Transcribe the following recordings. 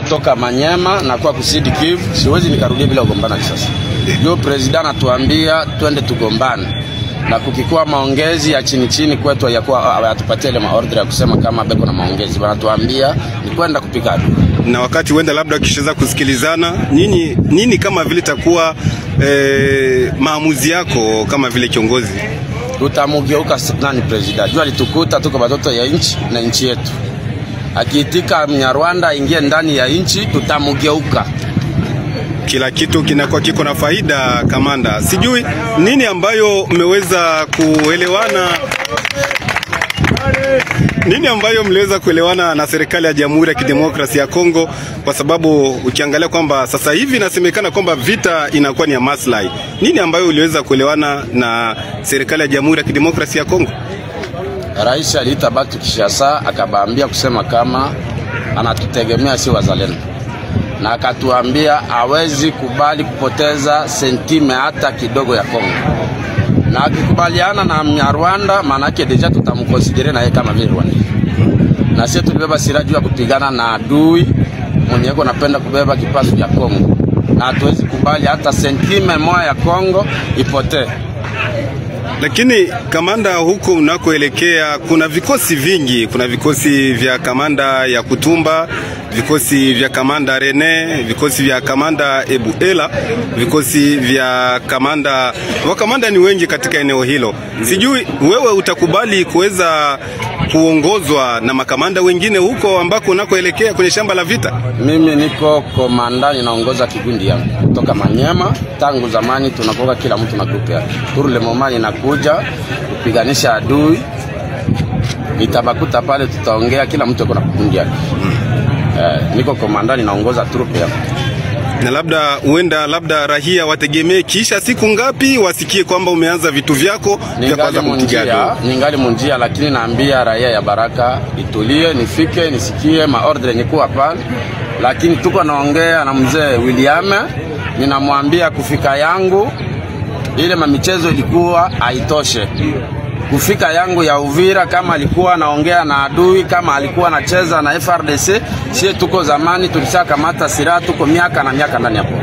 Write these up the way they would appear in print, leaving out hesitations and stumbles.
Toka Manyema na kwa kusidi Kivu, siwezi nikarudia bila kugombana sasa. Yo president atuambia twende tugombane. Na kukikuwa maongezi ya chini chini kwetu yakuwa atupatie ile maordre ya kusema kama beko na maongezi. Wanatuambia ni kwenda kupigana. Na wakati wenda labda kishaza kusikilizana, nini kama vile takuwa maamuzi yako kama vile kiongozi? Tutamugeuka nani president. Jua alitukuta tuko batoto ya nchi na nchi yetu. Akiitika Mnyarwanda ingie ndani ya nchi, tutamugeuka. Kila kitu kinakuwa kiko na faida, kamanda. Sijui nini ambayo mmeweza kuelewana, na serikali ya Jamhuri ya Kidemokrasia ya Kongo, kwa sababu ukiangalia kwamba sasa hivi inasemekana kwamba vita inakuwa ni ya maslahi. Nini ambayo uliweza kuelewana na serikali ya Jamhuri ya Kidemokrasia ya Kongo? Rais aliita batu Kishasa akabaambia kusema kama anatutegemea si wazalendo. Na akatuambia hawezi kubali kupoteza sentime hata kidogo ya Kongo. Na akikubaliana na Mnyarwanda, maana yake deja tutamkonsidere na yeye kama vile Rwanda. Na sisi tulibeba silaha ya kupigana na adui mwenye yuko napenda kubeba kipasu cha Kongo. Na hatuwezi kubali hata sentime moja ya Kongo ipotee. Lakini kamanda, huko unakoelekea kuna vikosi vingi, kuna vikosi vya kamanda ya Kutumba, vikosi vya kamanda Rene, vikosi vya kamanda Ebuela, vikosi vya kamanda, wakamanda ni wengi katika eneo hilo. Sijui wewe utakubali kuweza kuongozwa na makamanda wengine huko ambako unakoelekea kwenye shamba la vita? Mimi niko komanda, ninaongoza kikundi yangu kutoka Manyema. Tangu zamani tunakoka kila mtu na grupu yake. Turule momani nakuja kupiganisha adui. Nitabakuta pale tutaongea, kila mtu yuko na kikundi yake. Niko komanda, ninaongoza trupe yangu. Na labda rahia wategemee kisha siku ngapi wasikie kwamba umeanza vitu vyako vya kwanza kupigana? Ningali munjia, lakini naambia raia ya Baraka itulie, nifike nisikie maordre nikuwa pale. Lakini tuko naongea na mzee William, ninamwambia kufika yangu ile mamichezo ilikuwa haitoshe. Kufika yangu ya Uvira, kama alikuwa naongea na adui, kama alikuwa anacheza na FRDC, sisi tuko zamani tulishakamata silaha, tuko miaka na miaka ndani hapo.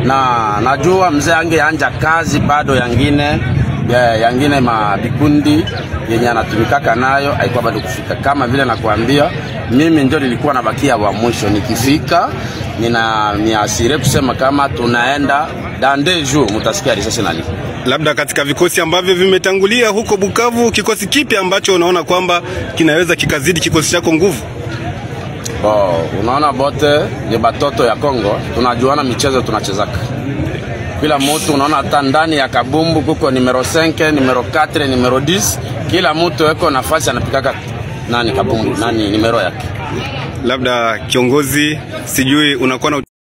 Na najua mzee angeanja kazi bado yangine mabikundi yenye anatumikaka nayo haikuwa bado kufika. Kama vile nakwambia, mimi ndio nilikuwa nabakia wa mwisho. Nikifika niasire kusema kama tunaenda dande jour mutasikia risasi nali. Labda katika vikosi ambavyo vimetangulia huko Bukavu, kikosi kipi ambacho unaona kwamba kinaweza kikazidi kikosi chako nguvu? Unaona bote ni batoto ya Kongo, tunajuana michezo tunachezaka. Kila mtu unaona hata ndani ya kabumbu kuko numero 5, numero 4, numero 10, kila mtu yuko nafasi anapikaka nani kabumbu, nani numero yake. Labda kiongozi, sijui unakuwa na